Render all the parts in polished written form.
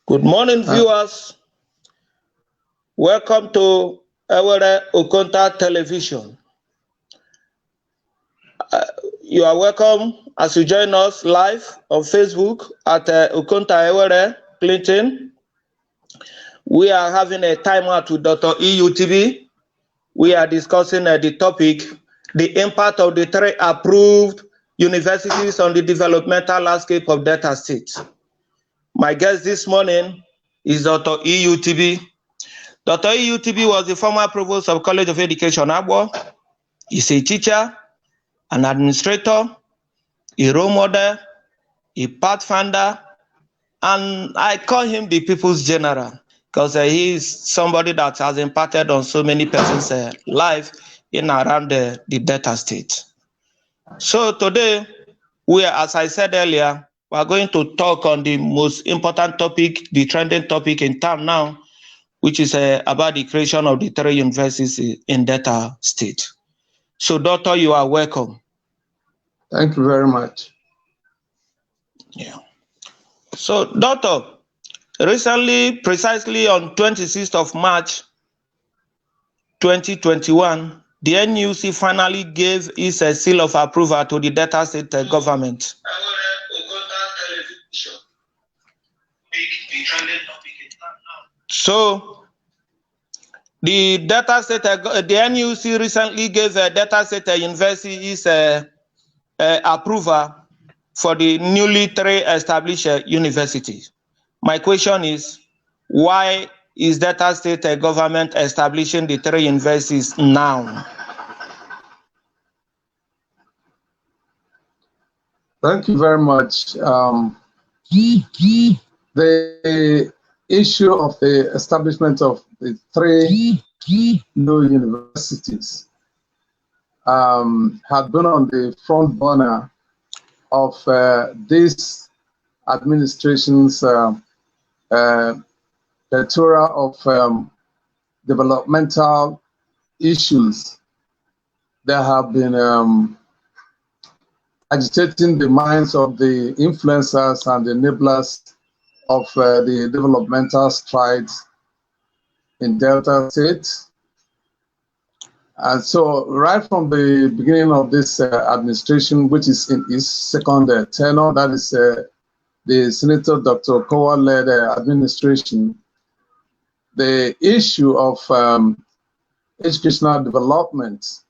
Good morning, viewers. Welcome to Ewere Okonta Television. You are welcome as you join us live on Facebook at Okonta Ewere Clinton. We are having a timeout with Dr. Tibi. We are discussing the topic, the impact of the 3 approved universities on the developmental landscape of Delta State. My guest this morning is Dr. Tibi. Dr. Tibi was the former provost of College of Education, Abo. He's a teacher, an administrator, a role model, a pathfinder, and I call him the people's general because he is somebody that has impacted on so many persons' life in and around the Delta State. So today, as I said earlier, we are going to talk on the most important topic, the trending topic in town now, which is about the creation of the 3 universities in Delta State. So, Doctor, you are welcome. Thank you very much. Yeah. So, Doctor, recently, precisely on 26th of March, 2021, the NUC finally gave its seal of approval to the Delta State government. So, the Delta State, the NUC recently gave Delta State University its approval for the newly 3 established universities. My question is, why is Delta State government establishing the 3 universities now? Thank you very much. The issue of the establishment of the 3 new universities had been on the front burner of this administration's plethora of developmental issues that have been agitating the minds of the influencers and the enablers of the developmental strides in Delta State. And so right from the beginning of this administration, which is in its 2nd tenure, that is the Senator Dr. Kowa-led administration, the issue of educational development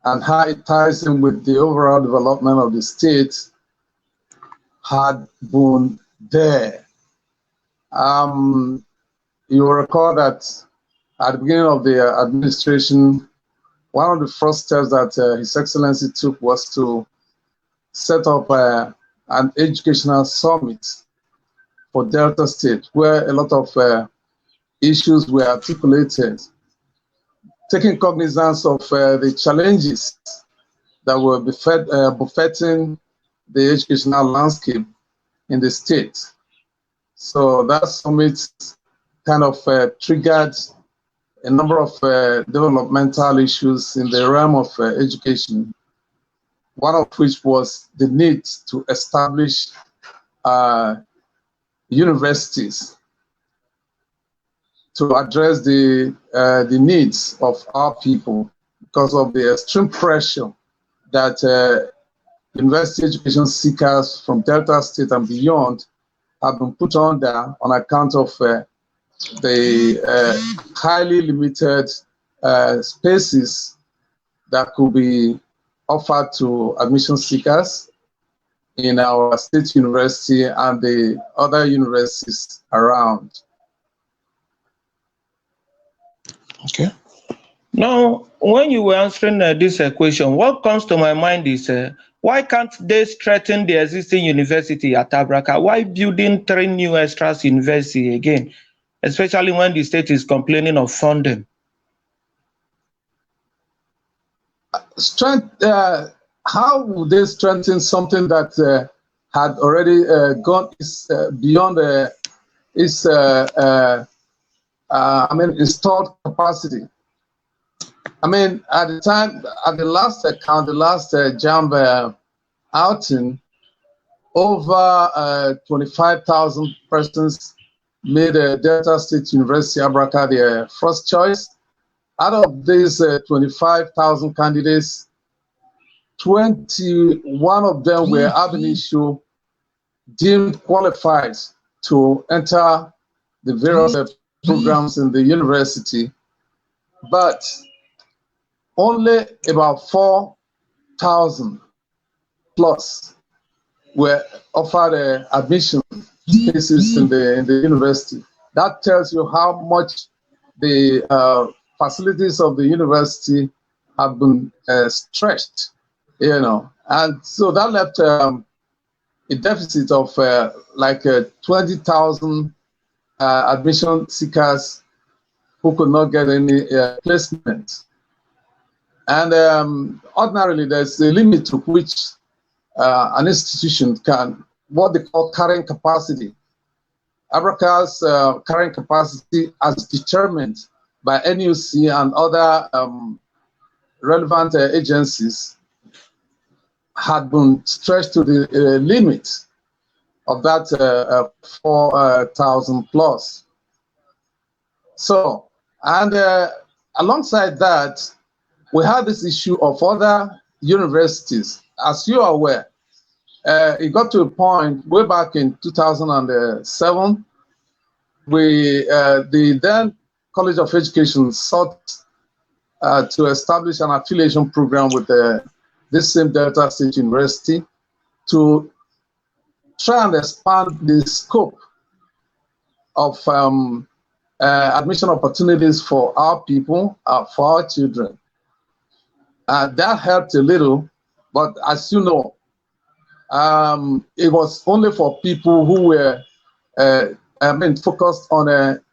and how it ties in with the overall development of the state had been there. You will recall that at the beginning of the administration, one of the first steps that His Excellency took was to set up an educational summit for Delta State, where a lot of issues were articulated, taking cognizance of the challenges that were buffeting the educational landscape in the state. So that summit kind of triggered a number of developmental issues in the realm of education, one of which was the need to establish universities to address the needs of our people because of the extreme pressure that university education seekers from Delta State and beyond have been put under on account of the highly limited spaces that could be offered to admission seekers in our state university and the other universities around. Okay. Now, when you were answering this question, what comes to my mind is why can't they strengthen the existing university at Abraka? Why building 3 new extra universities again, especially when the state is complaining of funding? How would they strengthen something that had already gone beyond its installed capacity? I mean, at the time, at the last count, the last JAMB outing, over 25,000 persons made Delta State University, Abraka, their first choice. Out of these 25,000 candidates, 21 of them were ab initio deemed qualified to enter the various programs in the university, but only about 4,000 plus were offered admission spaces in the university. That tells you how much the facilities of the university have been stretched, and so that left a deficit of like 20,000 admission seekers who could not get any placement. And ordinarily, there's a limit to which an institution can, what they call carrying capacity. Abraka's carrying capacity, as determined by NUC and other relevant agencies, had been stretched to the limit of that 4,000 plus. So, and alongside that, we had this issue of other universities. As you are aware, it got to a point way back in 2007, the then College of Education sought to establish an affiliation program with this same Delta State University to try and expand the scope of admission opportunities for our people, for our children. That helped a little, but as you know, it was only for people who were focused on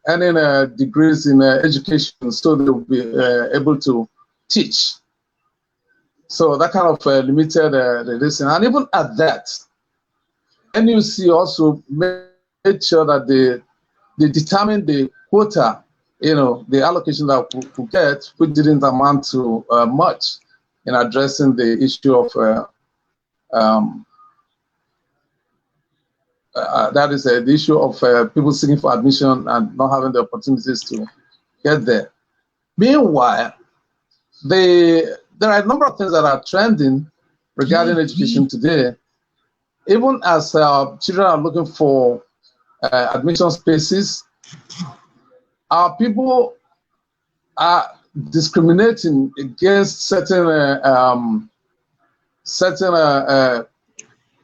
earning degrees in education, so they would be able to teach. So that kind of limited the listening. And even at that, NUC also made sure that they determined the quota, the allocation that we could get, which didn't amount to much in addressing the issue of that is the issue of people seeking for admission and not having the opportunities to get there. Meanwhile, there are a number of things that are trending regarding education today. Even as children are looking for admission spaces, our people are discriminating against certain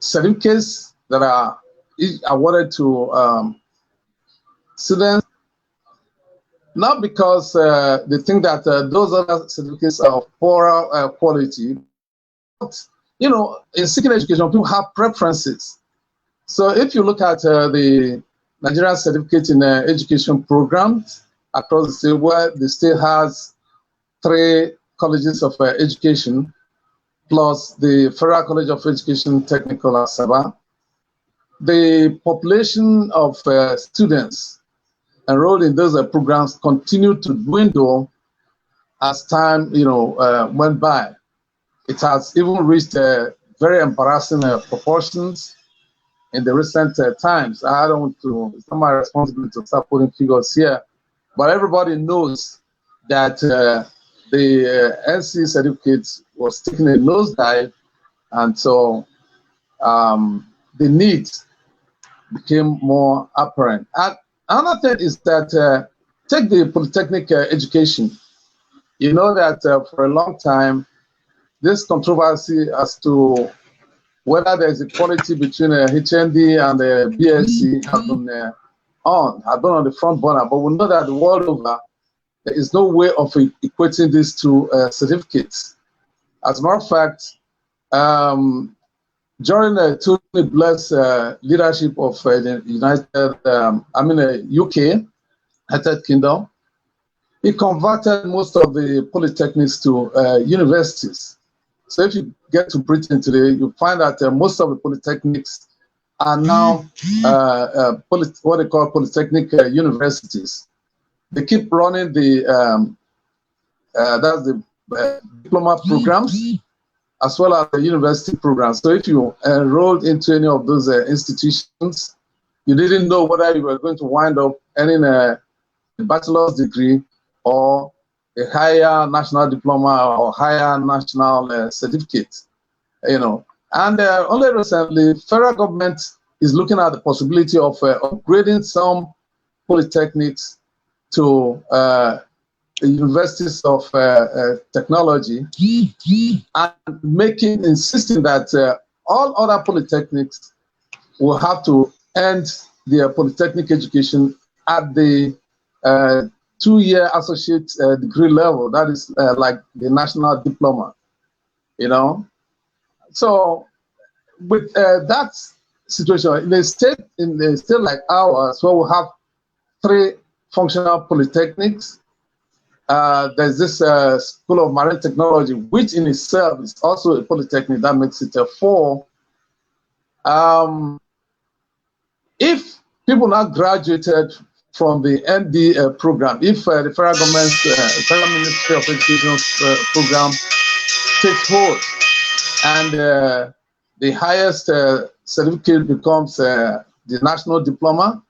certificates that are awarded to students, not because they think that those other certificates are of poorer quality, but in seeking education, people have preferences. So if you look at the Nigerian Certificate in Education programs across the state, where the state has 3 colleges of education, plus the Federal College of Education Technical Asaba, the population of students enrolled in those programs continued to dwindle as time went by. It has even reached very embarrassing proportions in the recent times. I don't want to, it's not my responsibility to start putting figures here, but everybody knows that the NC certificate was taking a nosedive, and so the need became more apparent. And another thing is that take the polytechnic education. You know that for a long time, this controversy as to whether there's equality between HND and the BSc have been on the front burner, but we know that the world over, there is no way of equating these two certificates. As a matter of fact, during the Tony Blair's leadership of the UK, United Kingdom, he converted most of the polytechnics to universities. So if you get to Britain today, you find that most of the polytechnics are now what they call polytechnic universities. They keep running the diploma programs as well as the university programs. So if you enrolled into any of those institutions, you didn't know whether you were going to wind up earning a bachelor's degree or a higher national diploma or higher national certificate, you know. And only recently, federal government is looking at the possibility of upgrading some polytechnics to universities of technology, and insisting that all other polytechnics will have to end their polytechnic education at the 2-year associate degree level. That is like the national diploma, you know. So with that situation, in a state like ours, where we have 3 functional polytechnics, there's this School of Marine Technology, which in itself is also a polytechnic. That makes it a 4. If people now graduated from the ND program, if the federal government, Federal Ministry of Education program takes hold, and the highest certificate becomes the national diploma,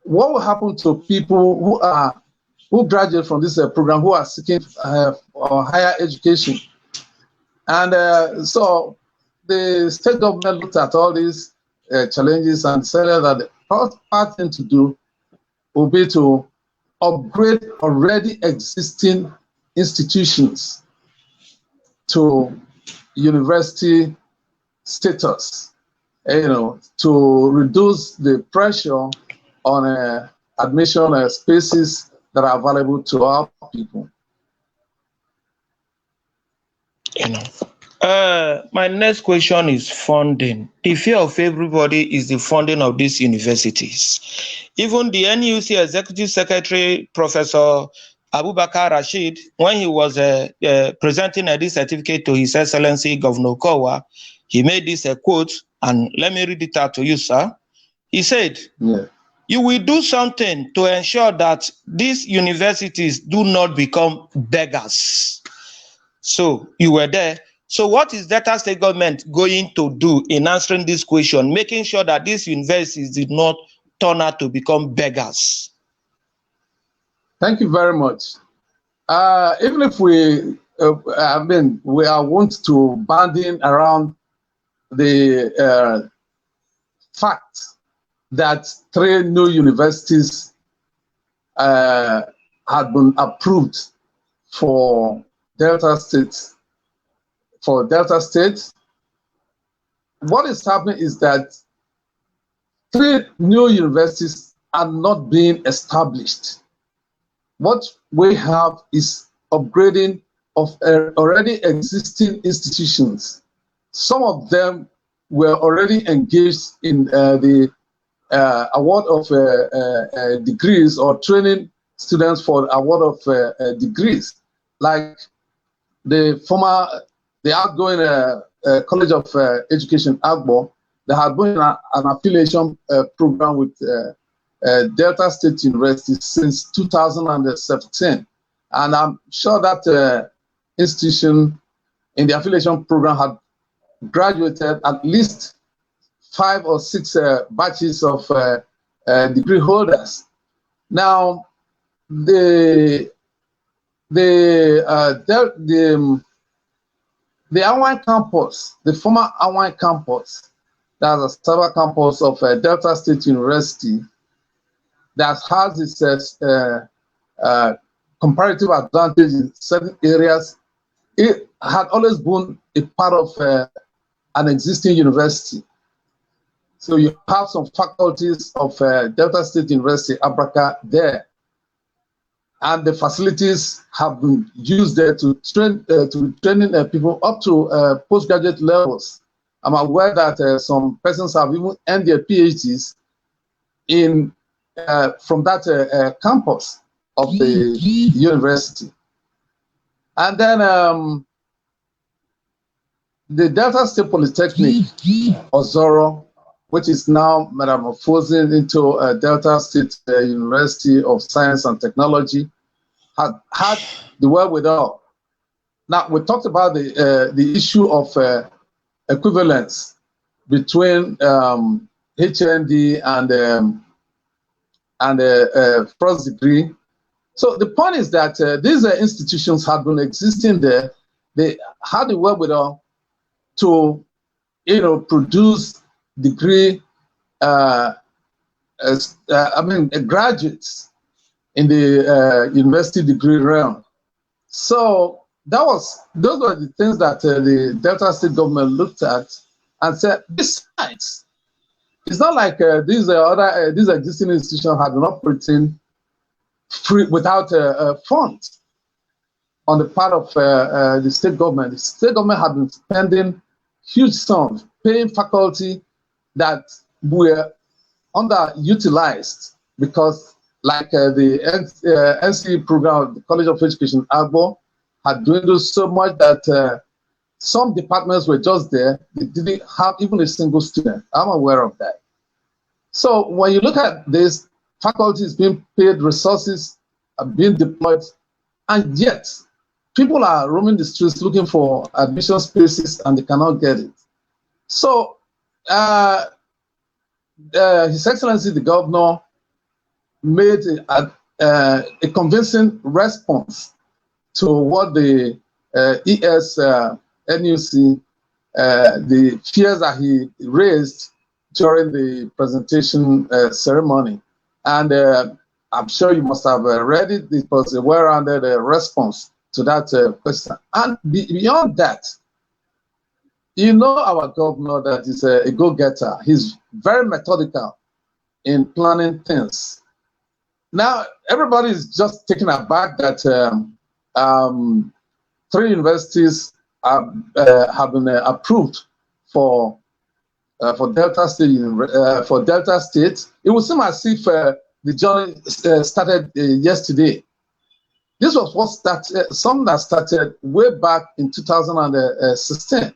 what will happen to people who graduate from this program, who are seeking higher education? And so the state government looked at all these challenges and said that the first thing to do will be to upgrade already existing institutions to university status, you know, to reduce the pressure on admission spaces that are available to our people. My next question is funding. The fear of everybody is the funding of these universities. Even the NUC Executive Secretary, Professor Abubakar Rashid, when he was presenting this certificate to His Excellency Governor Kowa, he made this quote, and let me read it out to you, sir. He said, "You will do something to ensure that these universities do not become beggars." So you were there. So what is Delta State government going to do in answering this question, making sure that these universities did not turn out to become beggars? Thank you very much. Even if we are wont to bandying around the fact that 3 new universities had been approved for Delta State. What is happening is that 3 new universities are not being established. What we have is upgrading of already existing institutions. Some of them were already engaged in the award of degrees or training students for award of degrees, like the outgoing College of Education, AGBO, they have been an affiliation program with Delta State University since 2017. And I'm sure that institution in the affiliation program had graduated at least 5 or 6 batches of degree holders. Now, the Awan campus, the former Awan campus, that's a cyber campus of Delta State University, that has its comparative advantage in certain areas. It had always been a part of an existing university. So you have some faculties of Delta State University, Abraka, there. And the facilities have been used there to train people up to postgraduate levels. I'm aware that some persons have even earned their PhDs in from that campus of the university. And then the Delta State Polytechnic, Ozoro, which is now metamorphosing into Delta State University of Science and Technology, had the wherewithal Now, we talked about the issue of equivalence between HND and first degree. So the point is that these institutions have been existing there. They had the wherewithal to, produce degree, graduates in the university degree realm. So those were the things that the Delta State government looked at and said, besides, it's not like these existing institutions have been operating free without a fund on the part of the state government. The state government had been spending huge sums, paying faculty that were underutilized because, like the NCE program, the College of Education, AGBO, had dwindled so much that some departments were just there. They didn't have even a single student. I'm aware of that. So when you look at this, faculty is being paid, resources are being deployed, and yet people are roaming the streets looking for admission spaces and they cannot get it. So His Excellency the Governor made a convincing response to what the NUC, the fears that he raised during the presentation ceremony. And I'm sure you must have read it. It was a well-rounded response to that question. And beyond that, our governor that is a go-getter. He's very methodical in planning things. Now, everybody is just taken aback that 3 universities have been approved for Delta State. It would seem as if the journey started yesterday. This was what started, something that started way back in 2016.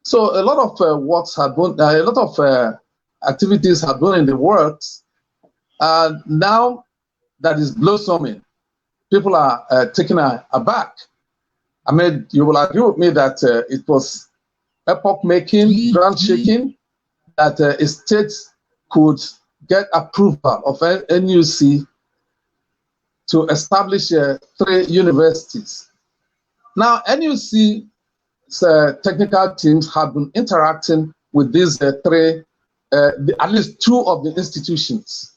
So a lot of works had been, a lot of activities have been in the works. Now that is blossoming, people are taken aback. I mean, you will agree with me that it was epoch-making, ground-shaking, that a state could get approval of NUC to establish 3 universities. Now, NUC technical teams have been interacting with these 3, at least 2 of the institutions.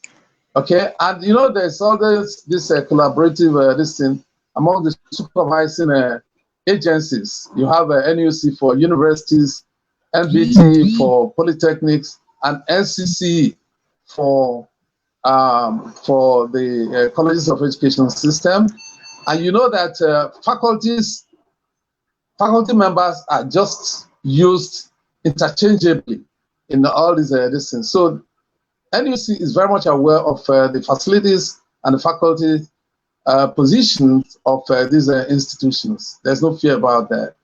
Okay, and there's always this collaborative this thing among the supervising agencies. You have NUC for universities, MBT for polytechnics, and NCCE for the colleges of education system. And you know that faculty members are just used interchangeably in all these things. So NUC is very much aware of the facilities and the faculty positions of these institutions. There's no fear about that.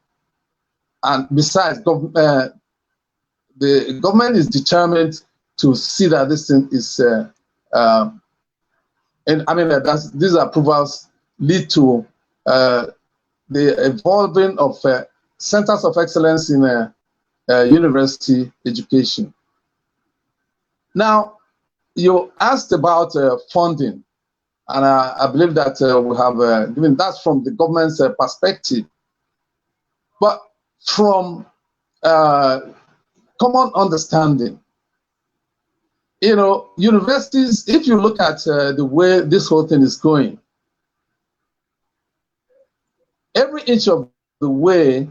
And besides, the government is determined to see that this thing is, these approvals lead to the evolving of centers of excellence in university education. Now, you asked about funding, and I believe that we have given that from the government's perspective. But from common understanding, universities, if you look at the way this whole thing is going, every inch of the way,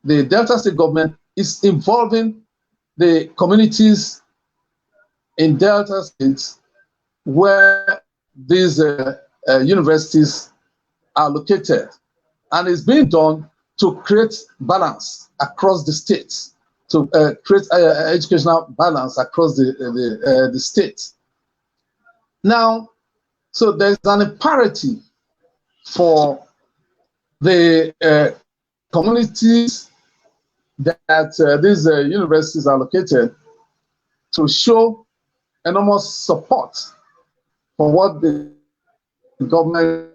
the Delta State government is involving the communities in Delta State where these universities are located. And it's being done to create balance across the states, to create educational balance across the state. Now, so there's an imperative for the communities that these universities are located to show enormous support for what the government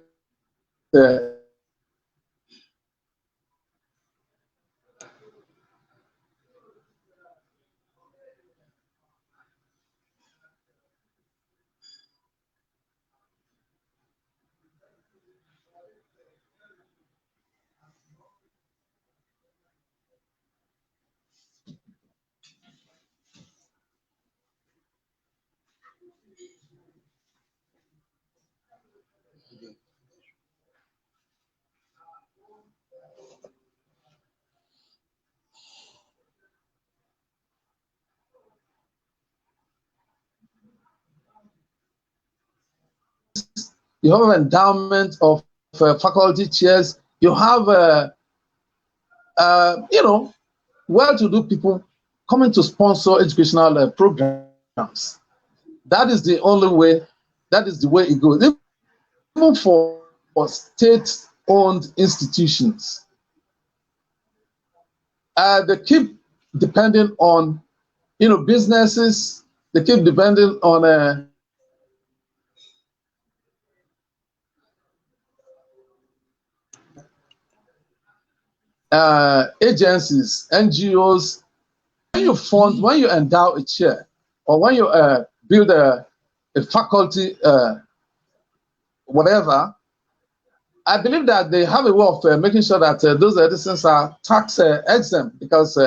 You have an endowment of faculty chairs. You have, well-to-do people coming to sponsor educational programs. That is the only way. That is the way it goes. Even for state-owned institutions, they keep depending on, businesses. They keep depending on agencies, NGOs. When you endow a chair, or when you build a faculty, whatever, I believe that they have a way of making sure that those edicins are tax exempt, because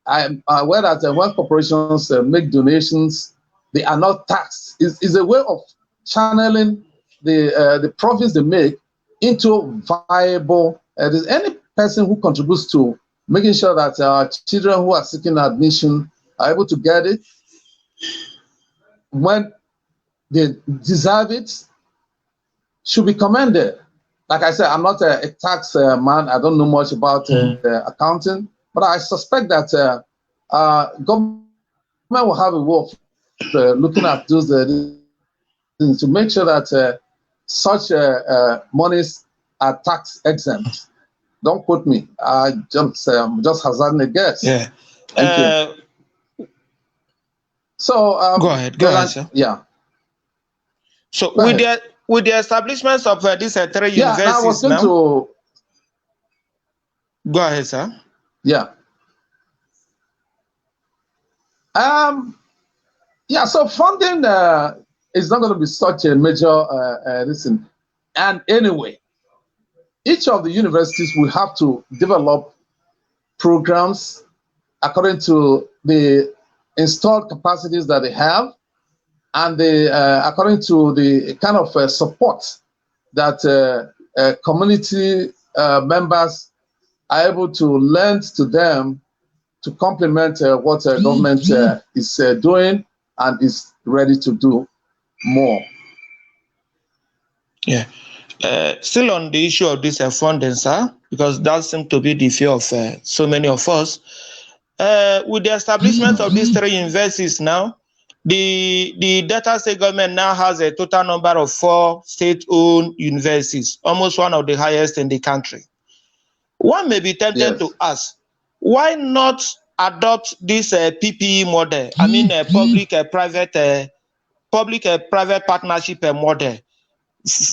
I'm aware that when corporations make donations, they are not taxed. It's a way of channeling the profits they make into viable. There's any person who contributes to making sure that our children who are seeking admission are able to get it when they deserve it should be commended. Like I said, I'm not a tax man. I don't know much about accounting, but I suspect that government will have a way of looking at those to make sure that such monies are tax exempt. Don't quote me. I'm just hazarding a guess. Yeah. Thank you. So go ahead, sir. Yeah. So with the establishments of these three universities, I was going to go ahead, sir. Yeah. So funding is not going to be such a major reason. And anyway, each of the universities will have to develop programs according to the installed capacities that they have, and according to the kind of support that community members are able to lend to them to complement what government is doing and is ready to do more. Yeah. Still on the issue of this funding, sir, because that seems to be the fear of so many of us. With the establishment of these three universities now, the Delta State government now has a total number of 4 state-owned universities, almost one of the highest in the country. One may be tempted to ask, why not adopt this PPE model? I mean, public-private partnership model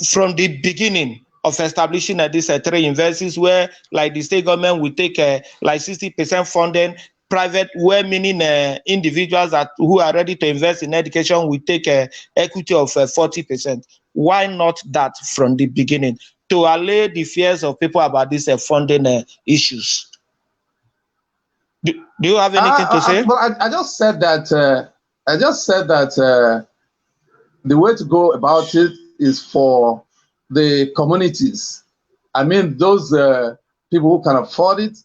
from the beginning of establishing these 3 universities, where like the state government will take like 60% funding, private, where meaning individuals who are ready to invest in education will take equity of 40%. Why not that from the beginning, to allay the fears of people about these funding issues? Do you have anything to say? Well, I just said that. The way to go about it is for the communities. I mean, those people who can afford it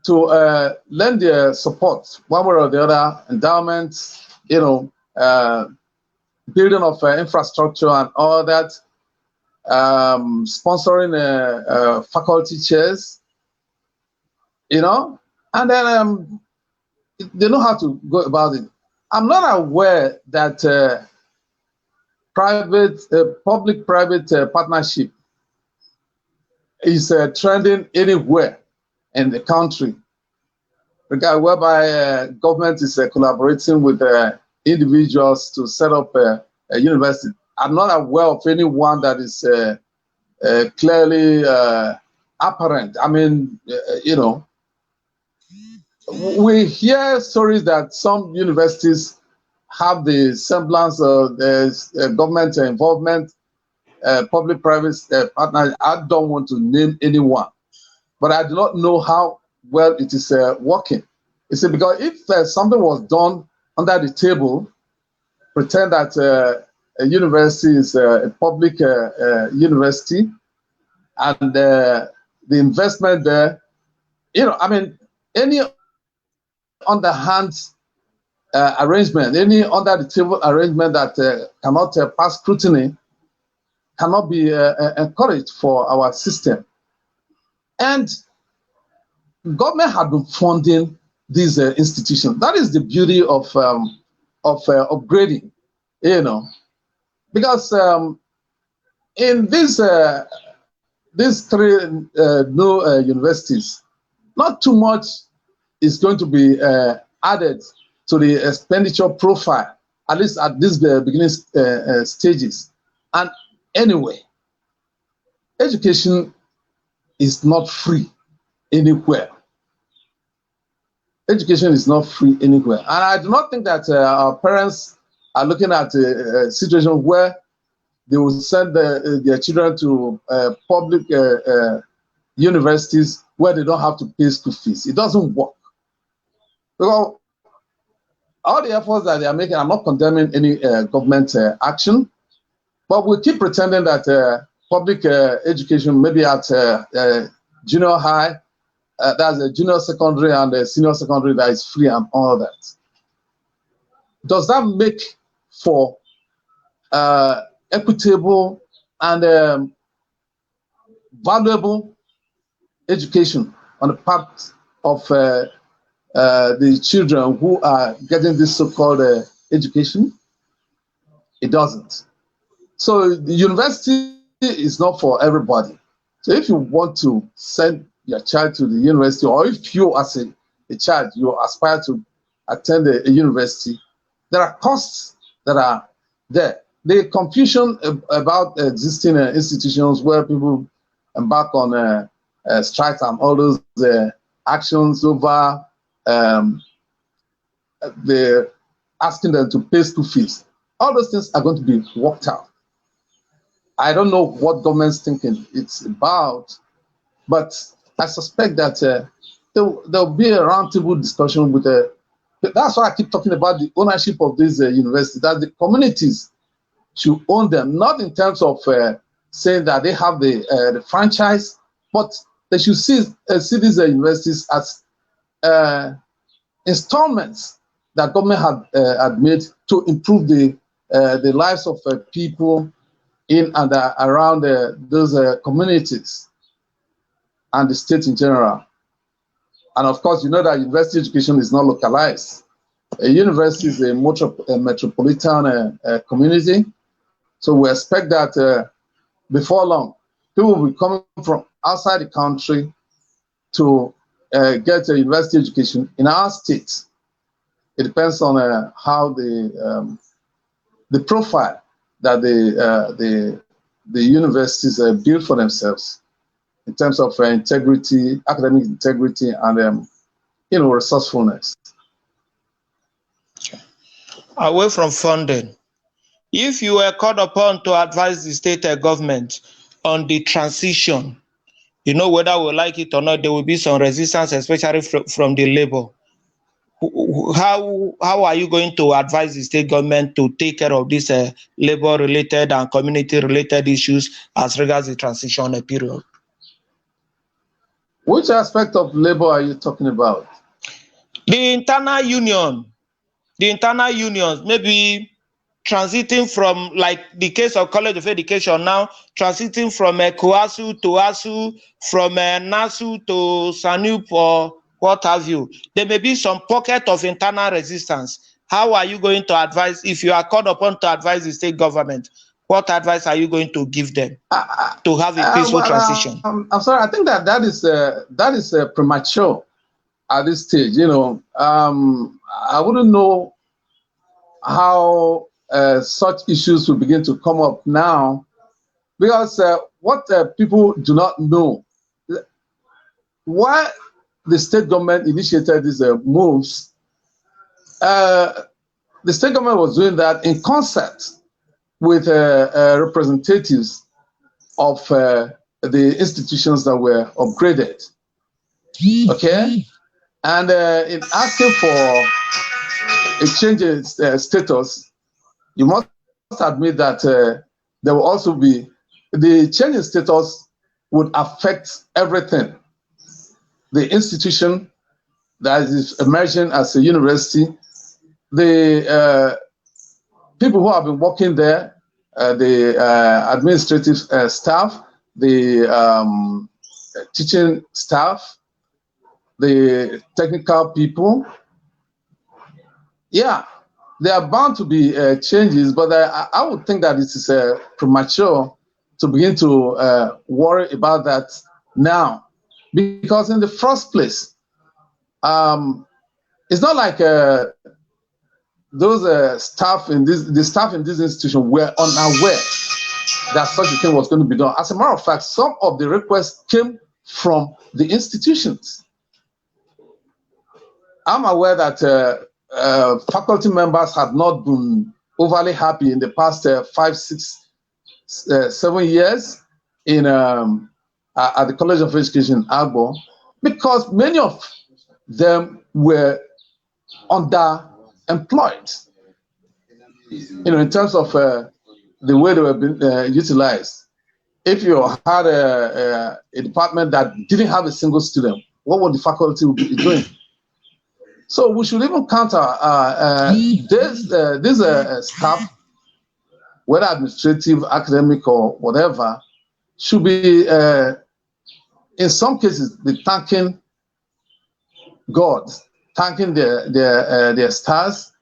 to lend their support one way or the other, endowments, building of infrastructure and all that, sponsoring faculty chairs, and then they know how to go about it. I'm not aware that public-private partnership is trending anywhere in the country, whereby government is collaborating with individuals to set up a university. I'm not aware of anyone that is clearly apparent. I mean, we hear stories that some universities have the semblance of government involvement, public-private partners. I don't want to name anyone, but I do not know how well it is working. You see, because if something was done under the table, pretend that a university is a public university, and the investment there, I mean, any underhand arrangement, any under the table arrangement that cannot pass scrutiny cannot be encouraged for our system. And government had been funding these institutions. That is the beauty of upgrading, because in these three new universities, not too much is going to be added to the expenditure profile, at least at this beginning stages. And anyway, education is not free anywhere. Education is not free anywhere. And I do not think that our parents are looking at a situation where they will send their children to public universities where they don't have to pay school fees. It doesn't work. Because all the efforts that they are making, I'm not condemning any government action, but we keep pretending that public education, maybe at junior high, that's a junior secondary and a senior secondary, that is free and all that. Does that make for equitable and valuable education on the part of the children who are getting this so-called education? It doesn't. So the university is not for everybody. So if you want to send your child to the university, or if you as a child, you aspire to attend a university, there are costs that are there. The confusion about existing institutions where people embark on strikes and all those actions over the asking them to pay school fees, all those things are going to be worked out. I don't know what government's thinking it's about, but I suspect that there'll be a roundtable discussion with that's why I keep talking about the ownership of these universities, that the communities should own them, not in terms of saying that they have the franchise, but they should see these universities as installments that government had made to improve the lives of people in and around those communities and the state in general. And of course, you know that university education is not localized. A university is a metropolitan community. So we expect that before long, people will be coming from outside the country to get a university education in our state. It depends on how the profile that the universities build for themselves in terms of integrity, academic integrity, and resourcefulness. Away from funding, if you were called upon to advise the state government on the transition, whether we like it or not, there will be some resistance, especially from the labor. How are you going to advise the state government to take care of these labor-related and community-related issues as regards the transition period? Which aspect of labor are you talking about? The internal unions, maybe transiting from, like the case of College of Education now, transiting from KOASU to ASU, from NASU to SANUP or what have you. There may be some pocket of internal resistance. How are you going to advise, if you are called upon to advise the state government, what advice are you going to give them to have a peaceful transition? I'm sorry, I think that is premature at this stage. I wouldn't know how such issues will begin to come up now, because what people do not know, why the state government initiated these moves, the state government was doing that in concert with representatives of the institutions that were upgraded. Okay? And in asking for a change in status, you must admit that there will also be the change in status would affect everything. The institution that is emerging as a university, the people who have been working there, the administrative staff, the teaching staff, the technical people. Yeah, there are bound to be changes, but I would think that it is premature to begin to worry about that now, because in the first place, it's not like those staff in this institution were unaware that such a thing was going to be done. As a matter of fact, some of the requests came from the institutions. I'm aware that faculty members had not been overly happy in the past 5, 6, 7 years in at the College of Education, Agbo, because many of them were underemployed. In terms of the way they were being utilized. If you had a department that didn't have a single student, what would the faculty be doing? So we should even counter this staff, whether administrative, academic, or whatever, should be, in some cases, be thanking God, thanking their stars,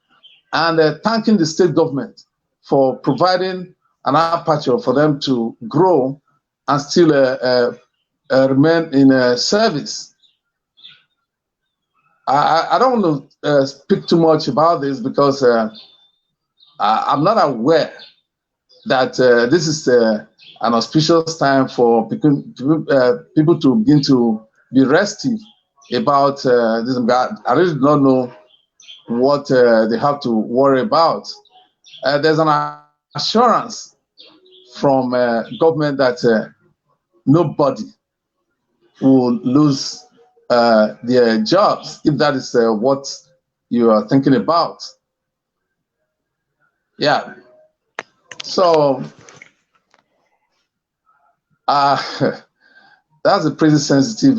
and thanking the state government for providing an aperture for them to grow and still remain in service. I don't want to speak too much about this because I'm not aware that this is an auspicious time for people to begin to be restive about this. I really do not know what they have to worry about. There's an assurance from government that nobody will lose their jobs, if that is what you are thinking about. Yeah. So that's a pretty sensitive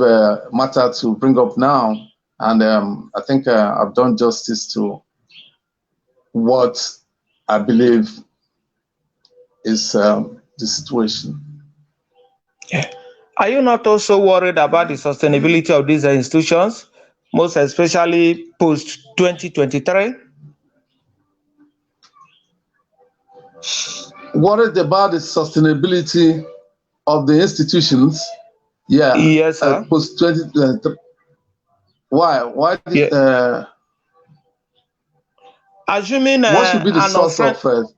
matter to bring up now, and I think I've done justice to what I believe is the situation. Yeah. Are you not also worried about the sustainability of these institutions, most especially post 2023? Worried about the sustainability of the institutions? Yeah. Yes, sir. Post 2023. Why? Why? Yeah. Assuming what should be the source of?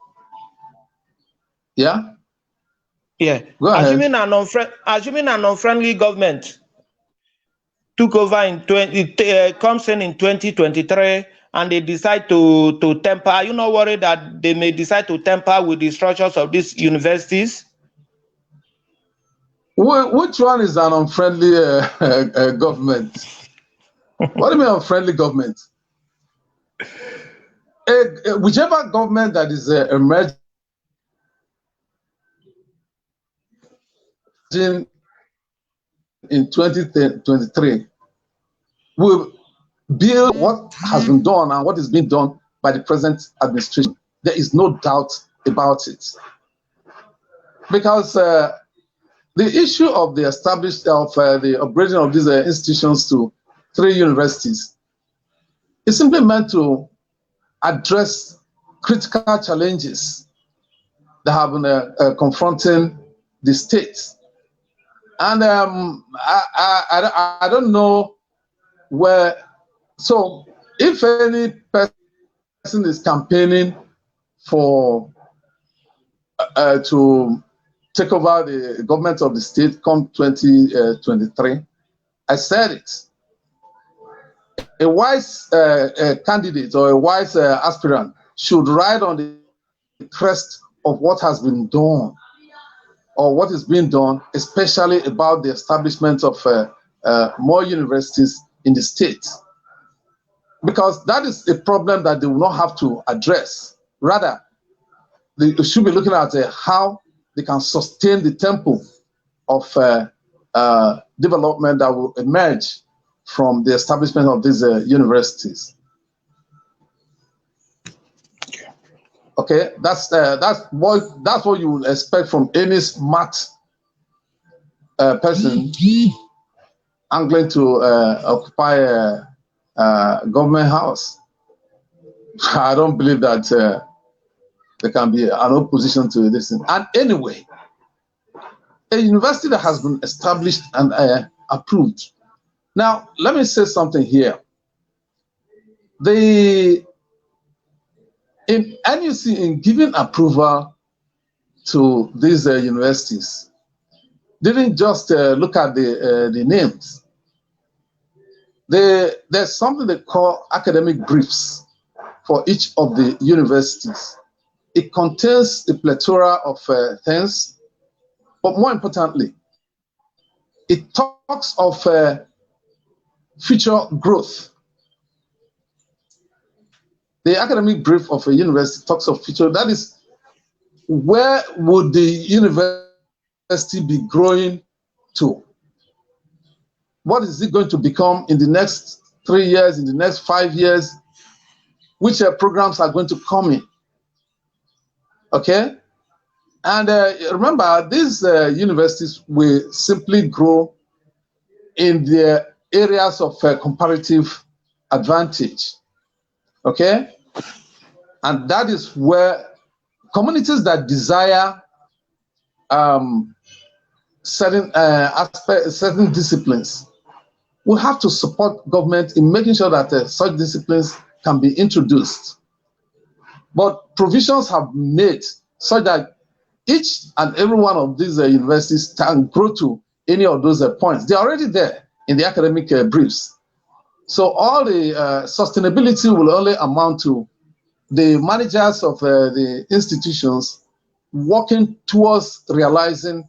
Yeah. Yeah. Go ahead. Assuming an unfriendly government took over in comes in 2023, and they decide to temper. Are you not worried that they may decide to tamper with the structures of these universities? Which one is an unfriendly government? What do you mean unfriendly government? Whichever government that is emerging in 2023 will build what has been done and what is being done by the present administration. There is no doubt about it. Because the issue of the the upgrading of these institutions to 3 universities is simply meant to address critical challenges that have been confronting the state. And I don't know where. So if any person is campaigning for to take over the government of the state come 2023, I said it. A wise candidate or a wise aspirant should ride on the crest of what has been done or what is being done, especially about the establishment of more universities in the state. Because that is a problem that they will not have to address. Rather, they should be looking at how they can sustain the tempo of development that will emerge from the establishment of these universities. Okay, that's what you would expect from any smart person angling to occupy a government house. I don't believe that there can be an opposition to this. And anyway, a university that has been established and approved. Now, let me say something here. In NUC, in giving approval to these universities, didn't just look at the names. There's something they call academic briefs for each of the universities. It contains a plethora of things, but more importantly, it talks of future growth. The academic brief of a university talks of future. That is, where would the university be growing to? What is it going to become in the next 3 years, in the next 5 years? Which programs are going to come in? Okay? And remember, these universities will simply grow in their areas of comparative advantage. Okay? And that is where communities that desire certain aspects, certain disciplines, will have to support government in making sure that such disciplines can be introduced. But provisions have been made such that each and every one of these universities can grow to any of those points. They're already there in the academic briefs. So all the sustainability will only amount to the managers of the institutions working towards realizing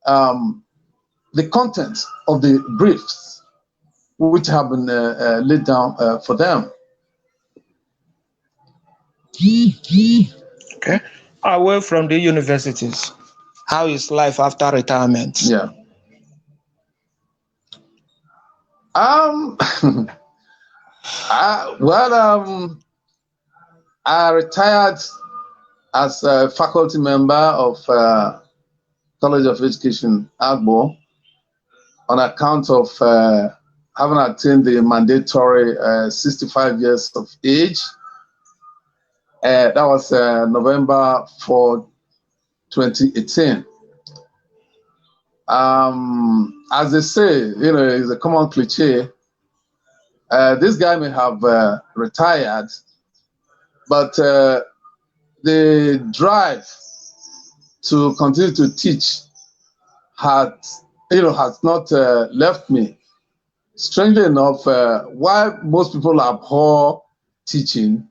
the content of the briefs which have been laid down for them. Okay. Away from the universities, how is life after retirement? Yeah. I retired as a faculty member of College of Education, Agbo, on account of having attained the mandatory 65 years of age. That was November 4, 2018. As they say, it's a common cliche. This guy may have retired, but the drive to continue to teach has not left me. Strangely enough, while most people abhor teaching,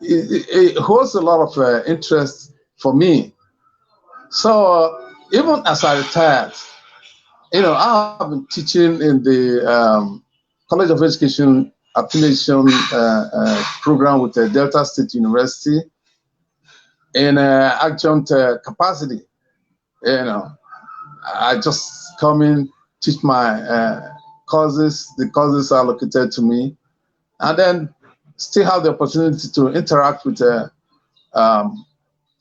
it holds a lot of interest for me. So even as I retired, I have been teaching in the College of Education affiliation program with Delta State University in adjunct capacity. I just come in, teach my courses. The courses are allocated to me, and then still have the opportunity to interact with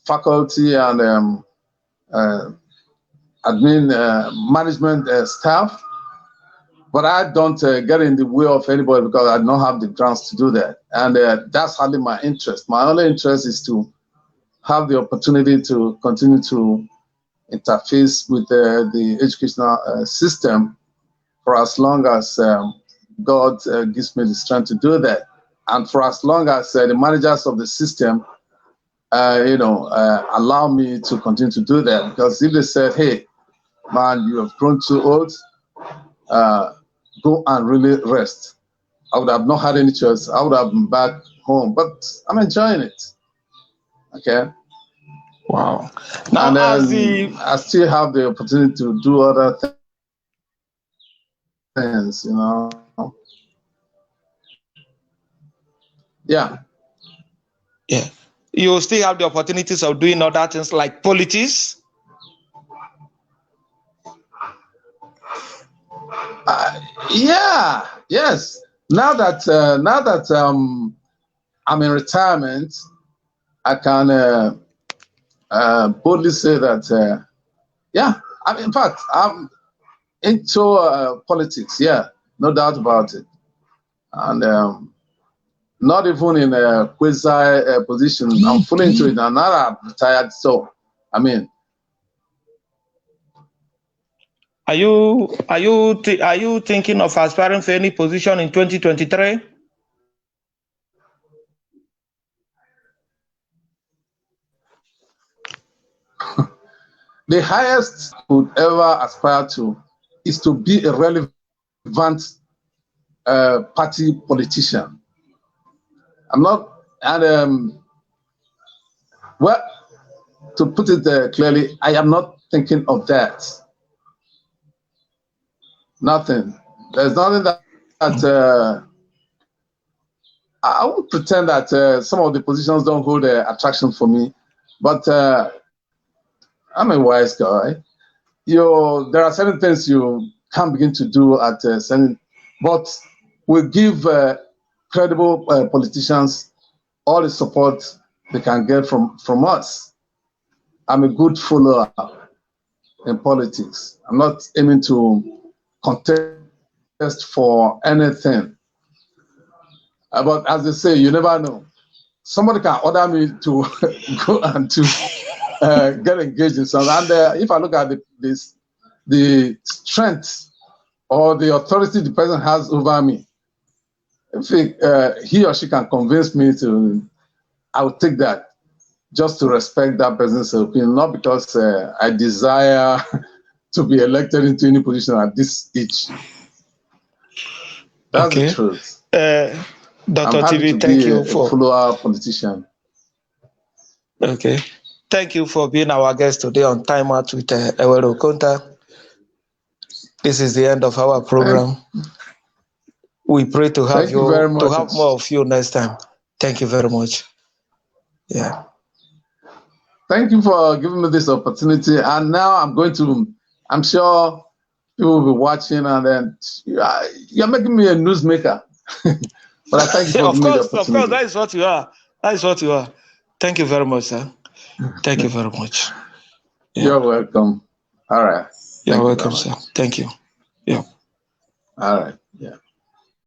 faculty and admin management staff. But I don't get in the way of anybody because I don't have the grounds to do that. And that's hardly my interest. My only interest is to have the opportunity to continue to interface with the educational system for as long as God gives me the strength to do that. And for as long as the managers of the system, allow me to continue to do that. Because if they said, hey, man, you have grown too old, go and really rest, I would have not had any choice. I would have been back home, but I'm enjoying it. Okay. Wow. Now, and I still have the opportunity to do other things, Yeah. Yeah. you still have the opportunities of doing other things like politics? Yes. Now that I'm in retirement, I can boldly say that in fact, I'm into politics. Yeah, no doubt about it. And not even in a quasi position. I'm fully into it. I'm not retired, so I mean. Are you thinking of aspiring for any position in 2023? The highest I could ever aspire to is to be a relevant party politician. I'm not, and well, to put it clearly, I am not thinking of that. Nothing. There's nothing that I won't pretend that some of the positions don't hold attraction for me, but I'm a wise guy. There are certain things you can't begin to do at certain, but we give credible politicians all the support they can get from us. I'm a good follower in politics. I'm not aiming to contest for anything. But as they say, you never know. Somebody can order me to go and to get engaged in something. And if I look at the strength or the authority the person has over me, if he or she can convince me to, I will take that just to respect that person's opinion, not because I desire to be elected into any position at this age. That's the truth. Dr. I'm happy Tibi, to thank be you a for follower politician. Okay. Thank you for being our guest today on Timeout with Ewere Okonta. This is the end of our program. We pray to have Thank you very much. to have more of you next time. Thank you very much. Yeah. Thank you for giving me this opportunity. And now I'm sure people will be watching, and then you're making me a newsmaker. But I thank you for giving me the opportunity. Of course, that is what you are. That is what you are. Thank you very much, sir. Thank you very much. Yeah. You're welcome. All right. You're welcome, sir. Thank you. Yeah. All right. Yeah.